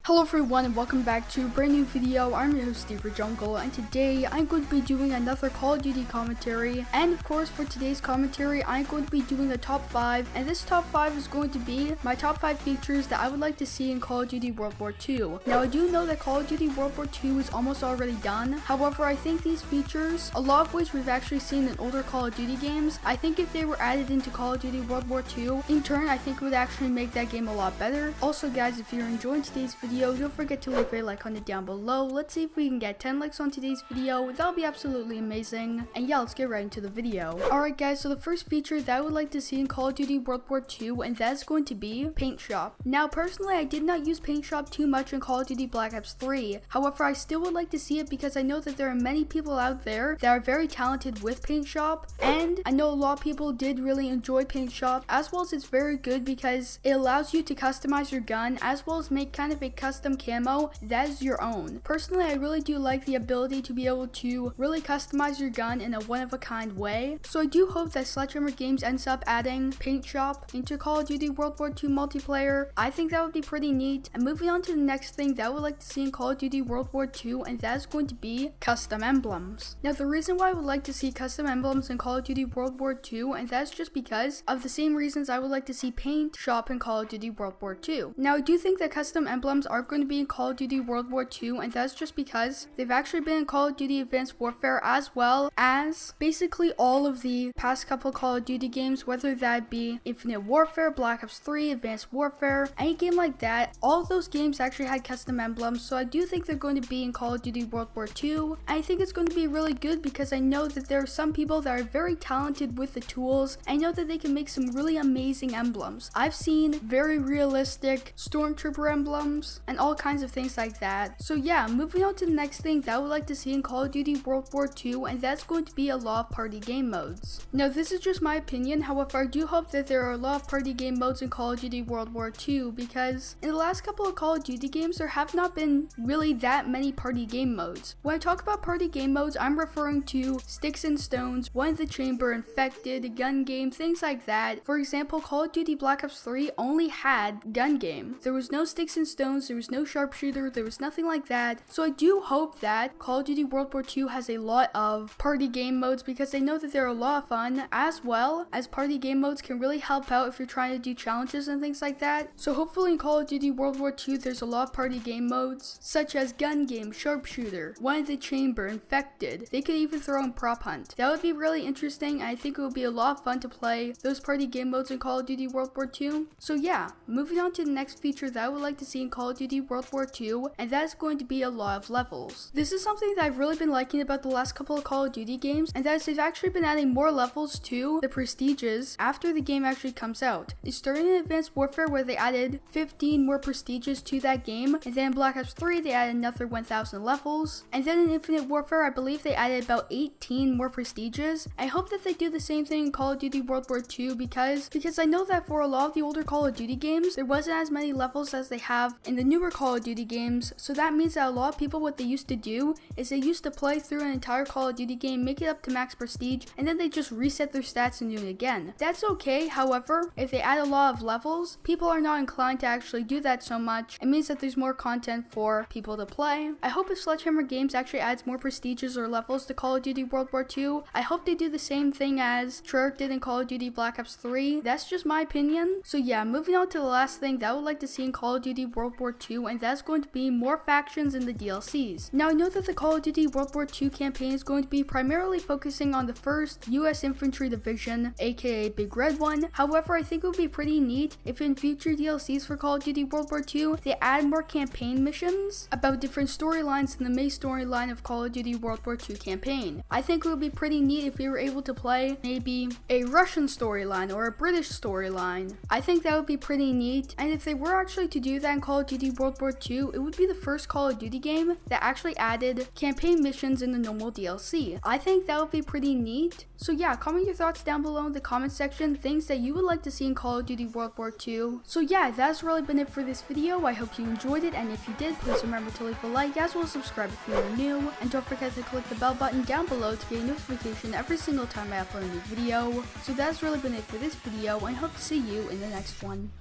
Hello everyone and welcome back to a brand new video. I'm your host Steve Jungle, and today I'm going to be doing another Call of Duty commentary. And of course, for today's commentary, I'm going to be doing a top 5, and this top 5 is going to be my top 5 features that I would like to see in Call of Duty World War II. Now, I do know that Call of Duty World War II is almost already done. However, I think these features, a lot of which we've actually seen in older Call of Duty games, I think if they were added into Call of Duty World War II, in turn, I think it would actually make that game a lot better. Also, guys, if you're enjoying today's video, don't forget to leave a like on it down below. Let's see if we can get 10 likes on today's video. That'll be absolutely amazing. And yeah, let's get right into the video. Alright guys, so the first feature that I would like to see in Call of Duty World War II, and that's going to be Paint Shop. Now personally, I did not use Paint Shop too much in Call of Duty Black Ops 3. However, I still would like to see it because I know that there are many people out there that are very talented with Paint Shop, and I know a lot of people did really enjoy Paint Shop, as well as it's very good because it allows you to customize your gun as well as make kind of a custom camo that is your own. Personally, I really do like the ability to be able to really customize your gun in a one-of-a-kind way. So I do hope that Sledgehammer Games ends up adding Paint Shop into Call of Duty World War II multiplayer. I think that would be pretty neat. And moving on to the next thing that I would like to see in Call of Duty World War II, and that is going to be custom emblems. Now the reason why I would like to see custom emblems in Call of Duty World War II, and that's just because of the same reasons I would like to see Paint Shop in Call of Duty World War II. Now I do think that custom emblems are going to be in Call of Duty World War II, and that's just because they've actually been in Call of Duty Advanced Warfare as well as basically all of the past couple Call of Duty games, whether that be Infinite Warfare, Black Ops 3, Advanced Warfare, any game like that. All of those games actually had custom emblems, so I do think they're going to be in Call of Duty World War II. I think it's going to be really good because I know that there are some people that are very talented with the tools. I know that they can make some really amazing emblems. I've seen very realistic Stormtrooper emblems and all kinds of things like that. So yeah, moving on to the next thing that I would like to see in Call of Duty World War II, and that's going to be a lot of party game modes. Now this is just my opinion, however I do hope that there are a lot of party game modes in Call of Duty World War II, because in the last couple of Call of Duty games there have not been really that many party game modes. When I talk about party game modes, I'm referring to Sticks and Stones, One in the Chamber, Infected, Gun Game, things like that. For example, Call of Duty Black Ops 3 only had Gun Game. There was no Sticks and Stones, there was no Sharpshooter, there was nothing like that. So I do hope that Call of Duty World War II has a lot of party game modes, because I know that they're a lot of fun, as well as party game modes can really help out if you're trying to do challenges and things like that. So hopefully in Call of Duty World War II there's a lot of party game modes such as Gun Game, Sharpshooter, One in the Chamber, Infected. They could even throw in Prop Hunt. That would be really interesting. I think it would be a lot of fun to play those party game modes in Call of Duty World War II. So yeah, moving on to the next feature that I would like to see in Call of Duty World War II, and that is going to be a lot of levels. This is something that I've really been liking about the last couple of Call of Duty games, and that is they've actually been adding more levels to the prestiges after the game actually comes out. It started in Advanced Warfare where they added 15 more prestiges to that game, and then in Black Ops 3 they added another 1000 levels, and then in Infinite Warfare I believe they added about 18 more prestiges. I hope that they do the same thing in Call of Duty World War II because I know that for a lot of the older Call of Duty games there wasn't as many levels as they have in the newer Call of Duty games. So that means that a lot of people, what they used to do is they used to play through an entire Call of Duty game, make it up to max prestige, and then they just reset their stats and do it again. That's okay. However, if they add a lot of levels, people are not inclined to actually do that so much. It means that there's more content for people to play. I hope if Sledgehammer Games actually adds more prestiges or levels to Call of Duty World War II, I hope they do the same thing as Treyarch did in Call of Duty Black Ops 3. That's just my opinion. So yeah, moving on to the last thing that I would like to see in Call of Duty World War II, and that's going to be more factions in the DLCs. Now I know that the Call of Duty World War II campaign is going to be primarily focusing on the 1st US Infantry Division, aka Big Red One. However, I think it would be pretty neat if in future DLCs for Call of Duty World War II, they add more campaign missions about different storylines in the main storyline of Call of Duty World War II campaign. I think it would be pretty neat if we were able to play maybe a Russian storyline or a British storyline. I think that would be pretty neat, and if they were actually to do that in Call of Duty World War II, it would be the first Call of Duty game that actually added campaign missions in the normal DLC. I think that would be pretty neat. So yeah, comment your thoughts down below in the comment section, things that you would like to see in Call of Duty World War II. So yeah, that's really been it for this video. I hope you enjoyed it, and if you did, please remember to leave a like as well as subscribe if you are new, and don't forget to click the bell button down below to get a notification every single time I upload a new video. So that's really been it for this video, and I hope to see you in the next one.